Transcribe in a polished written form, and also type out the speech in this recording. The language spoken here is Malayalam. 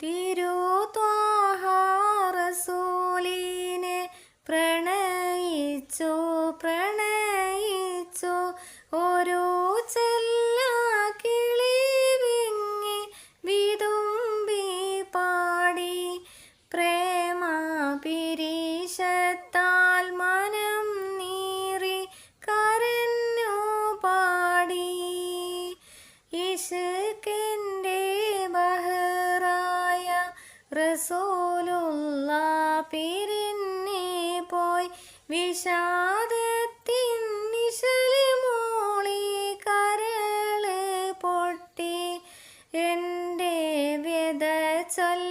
തിരുത്വാഹ റസൂലിനെ പ്രണയിച്ചു പ്രണയിച്ചു ഒരു ചെല്ലാക്കിളി വിങ്ങി വിതുമ്പി പാടി പ്രേമ പിരീശത്താൽ മനം നീറി കരഞ്ഞു പാടി ഇഷ്കിൻ്റെ ബഹറായ റസൂലുള്ള പിരിഞ്ഞേ പോയി വിഷാദത്തിൻ നിശല് മൂളി കരള് പൊട്ടി എൻ്റെ വ്യത ചൊല്ല